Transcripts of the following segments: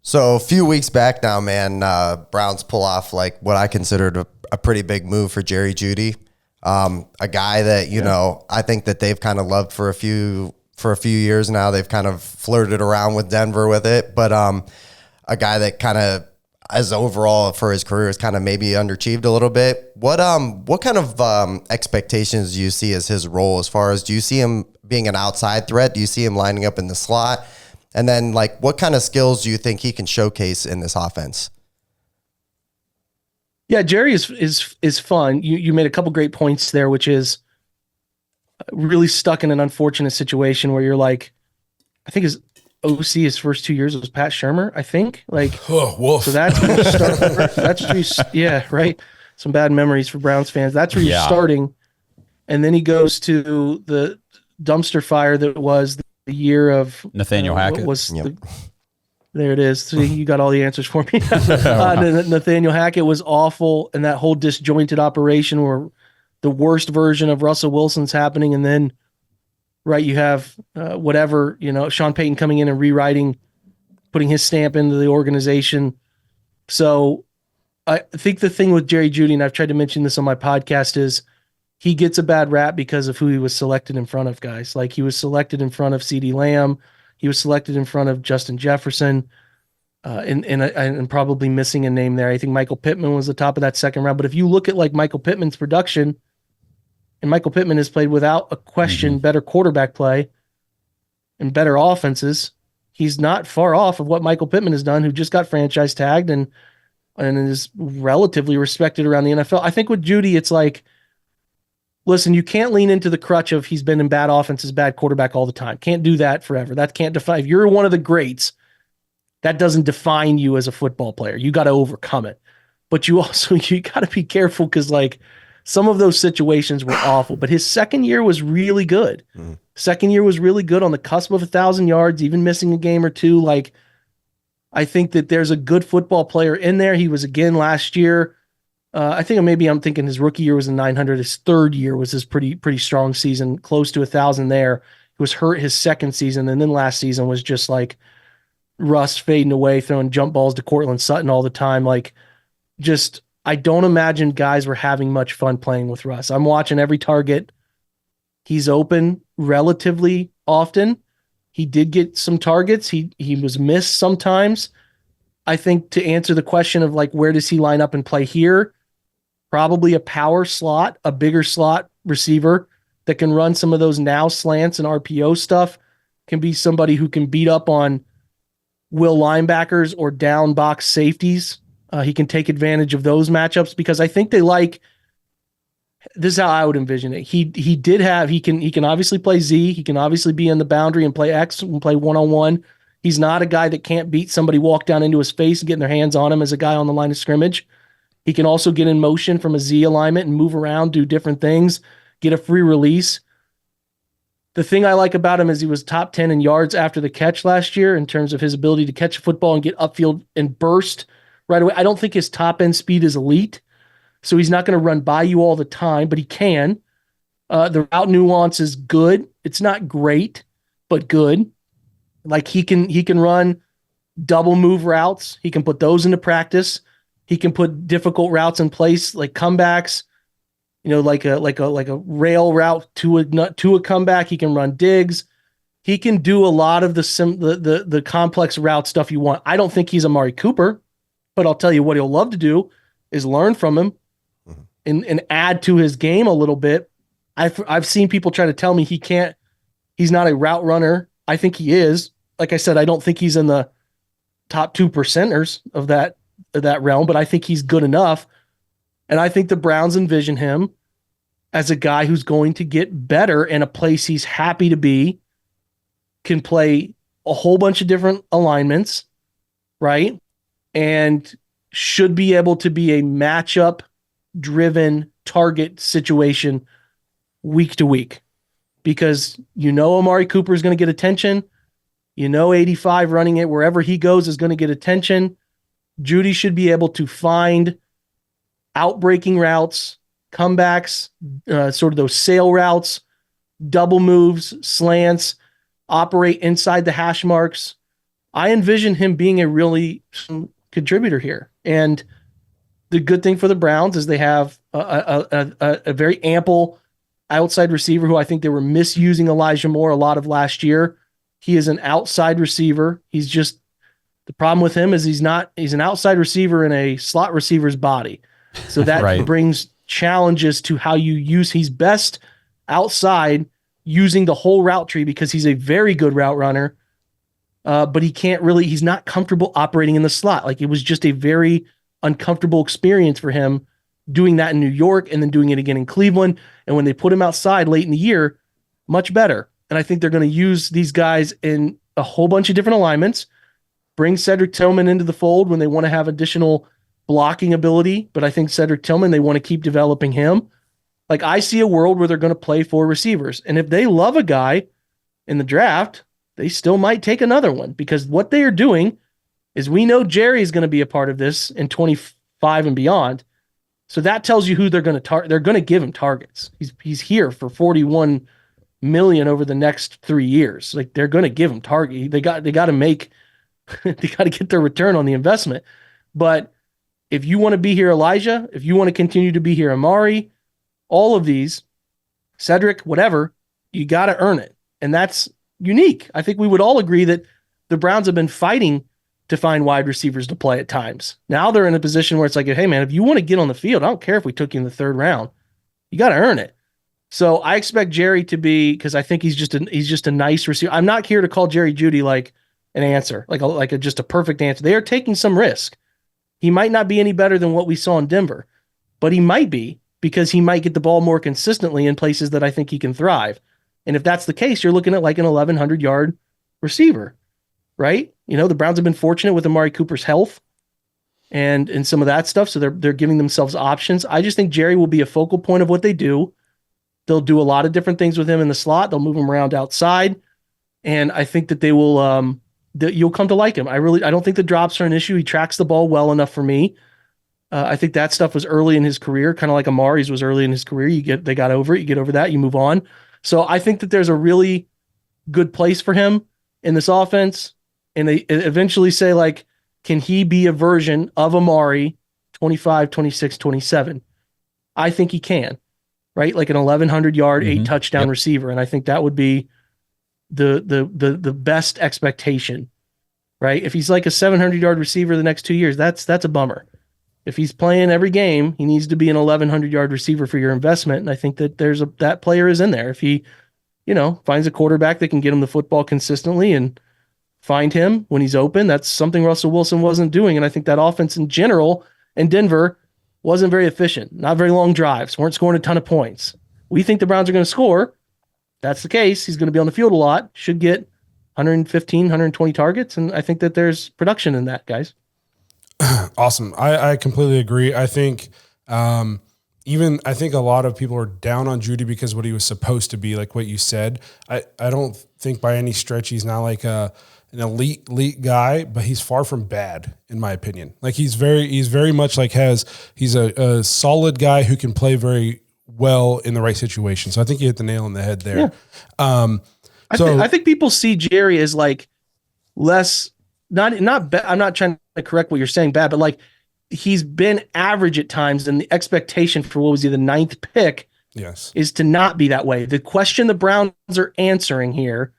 So a few weeks back now, man, Browns pull off like what I considered a pretty big move for Jerry Jeudy, a guy that I think that they've kind of loved for a few years now. They've kind of flirted around with Denver with it, but a guy that kind of, as overall for his career, is kind of maybe underachieved a little bit. What kind of expectations do you see as his role? As far as, do you see him being an outside threat? Do you see him lining up in the slot? And then, like, what kind of skills do you think he can showcase in this offense? Yeah, Jerry is fun. You made a couple great points there, which is really stuck in an unfortunate situation where you're like, I think his OC his first 2 years was Pat Shurmur, I think. Like, wolf. So that's where you start. That's where yeah, right. Some bad memories for Browns fans. That's where you're starting, and then he goes to the dumpster fire that was the year of Nathaniel Hackett. There it is. So you got all the answers for me. Nathaniel Hackett was awful, and that whole disjointed operation where the worst version of Russell Wilson's happening, and then you have Sean Payton coming in and rewriting, putting his stamp into the organization. So I think the thing with Jerry Jeudy, and I've tried to mention this on my podcast, is he gets a bad rap because of who he was selected in front of, guys. Like, he was selected in front of CeeDee Lamb. He was selected in front of Justin Jefferson, and probably missing a name there. I think Michael Pittman was the top of that second round. But if you look at like Michael Pittman's production, and Michael Pittman has played without a question better quarterback play and better offenses, he's not far off of what Michael Pittman has done, who just got franchise tagged and is relatively respected around the NFL. I think with Jeudy, it's like, listen, you can't lean into the crutch of he's been in bad offenses, bad quarterback all the time. Can't do that forever. That can't define. If you're one of the greats, that doesn't define you as a football player. You got to overcome it. But you got to be careful, because like some of those situations were awful. But his second year was really good. Second year was really good, on the cusp of 1,000 yards, even missing a game or two. Like, I think that there's a good football player in there. He was again last year. I think I'm thinking his rookie year was a 900. His third year was his pretty strong season, close to 1,000 there. He was hurt his second season, and then last season was just like Russ fading away, throwing jump balls to Cortland Sutton all the time. Like, just, I don't imagine guys were having much fun playing with Russ. I'm watching every target. He's open relatively often. He did get some targets. He was missed sometimes. I think, to answer the question of like, where does he line up and play here? Probably a power slot, a bigger slot receiver that can run some of those now slants and RPO stuff, can be somebody who can beat up on will linebackers or down box safeties. He can take advantage of those matchups, because I think they like, this is how I would envision it. He can obviously play Z. He can obviously be in the boundary and play X and play one-on-one. He's not a guy that can't beat somebody, walk down into his face and getting their hands on him as a guy on the line of scrimmage. He can also get in motion from a Z alignment and move around, do different things, get a free release. The thing I like about him is he was top 10 in yards after the catch last year in terms of his ability to catch a football and get upfield and burst right away. I don't think his top end speed is elite, so he's not going to run by you all the time, but he can. The route nuance is good. It's not great, but good. Like, he can run double move routes. He can put those into practice. He can put difficult routes in place, like comebacks, like a rail route to a comeback. He can run digs. He can do a lot of the complex route stuff you want. I don't think he's Amari Cooper, but I'll tell you what he'll love to do is learn from him and add to his game a little bit. I've seen people try to tell me he's not a route runner. I think he is. Like I said, I don't think he's in the top 2%ers of that realm, but I think he's good enough. And I think the Browns envision him as a guy who's going to get better in a place he's happy to be, can play a whole bunch of different alignments, right? And should be able to be a matchup driven target situation week to week, because Amari Cooper is going to get attention. 85 running it wherever he goes is going to get attention. Jeudy should be able to find outbreaking routes, comebacks, sort of those sail routes, double moves, slants, operate inside the hash marks, I envision him being a really contributor here. And the good thing for the Browns is they have a very ample outside receiver who I think they were misusing Elijah Moore a lot of last year. He is an outside receiver. He's just, the problem with him is he's an outside receiver in a slot receiver's body. So that Right. brings challenges to how you use, he's best outside using the whole route tree because he's a very good route runner. But he's not comfortable operating in the slot. Like, it was just a very uncomfortable experience for him doing that in New York and then doing it again in Cleveland. And when they put him outside late in the year, much better. And I think they're going to use these guys in a whole bunch of different alignments, bring Cedric Tillman into the fold when they want to have additional blocking ability. But I think Cedric Tillman, they want to keep developing him. Like, I see a world where they're going to play 4 receivers. And if they love a guy in the draft, they still might take another one, because what they are doing is, we know Jerry is going to be a part of this in 25 and beyond. So that tells you who they're going to target. They're going to give him targets. He's here for 41 million over the next 3 years. Like, they're going to give him target. They got to make, they got to get their return on the investment. But if you want to be here, Elijah, if you want to continue to be here, Amari, all of these, Cedric, whatever, you got to earn it. And that's unique. I think we would all agree that the Browns have been fighting to find wide receivers to play at times. Now they're in a position where it's like, hey man, if you want to get on the field, I don't care if we took you in the 3rd round, you got to earn it. So I expect Jerry to be, because I think he's just a nice receiver. I'm not here to call Jerry Jeudy like an answer, just a perfect answer. They are taking some risk. He might not be any better than what we saw in Denver, but he might be, because he might get the ball more consistently in places that I think he can thrive. And if that's the case, you're looking at like an 1,100-yard receiver, right? You know, the Browns have been fortunate with Amari Cooper's health and some of that stuff, so they're giving themselves options. I just think Jerry will be a focal point of what they do. They'll do a lot of different things with him in the slot. They'll move him around outside, and I think that they will. That you'll come to like him. I don't think the drops are an issue. He tracks the ball well enough for me. I think that stuff was early in his career, kind of like Amari's was early in his career. They got over it. You get over that, you move on. So I think that there's a really good place for him in this offense. And they eventually say, like, can he be a version of Amari 25, 26, 27? I think he can, right? Like an 1,100-yard, 8-touchdown receiver. And I think that would be the best expectation, right? If he's like a 700-yard receiver the next 2 years, that's a bummer. If he's playing every game, he needs to be an 1,100-yard receiver for your investment. And I think that that player is in there. If he, finds a quarterback that can get him the football consistently and find him when he's open, that's something Russell Wilson wasn't doing. And I think that offense in general in Denver wasn't very efficient. Not very long drives, weren't scoring a ton of points. We think the Browns are going to score. That's the case. He's going to be on the field a lot, should get 115, 120 targets. And I think that there's production in that, guys. Awesome. I completely agree. I think I think a lot of people are down on Jeudy because what he was supposed to be, like what you said. I don't think by any stretch he's not like an elite guy, but he's far from bad in my opinion. Like he's very much like he's a solid guy who can play very well in the right situation. So I think you hit the nail on the head there. Yeah. I think people see Jerry as like less, not bad. I'm not trying to correct what you're saying bad, but like he's been average at times, and the expectation for what was he, the 9th pick, is to not be that way. The question the Browns are answering here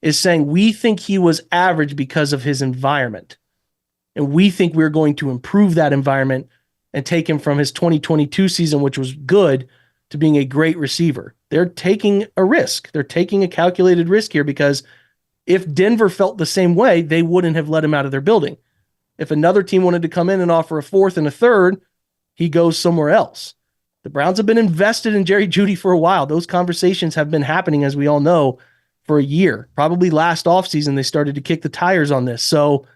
is saying, we think he was average because of his environment. And we think we're going to improve that environment and take him from his 2022 season, which was good, to being a great receiver. They're taking a risk. They're taking a calculated risk here, because if Denver felt the same way, they wouldn't have let him out of their building. If another team wanted to come in and offer a 4th and a 3rd, he goes somewhere else. The Browns have been invested in Jerry Jeudy for a while. Those conversations have been happening, as we all know, for a year. Probably last offseason, they started to kick the tires on this. So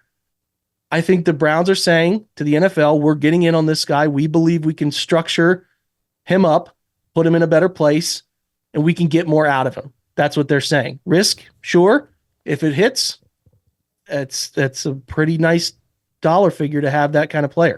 I think the Browns are saying to the NFL, we're getting in on this guy. We believe we can structure him up, put him in a better place, and we can get more out of him. That's what they're saying. Risk, sure. If it hits, that's a pretty nice dollar figure to have that kind of player.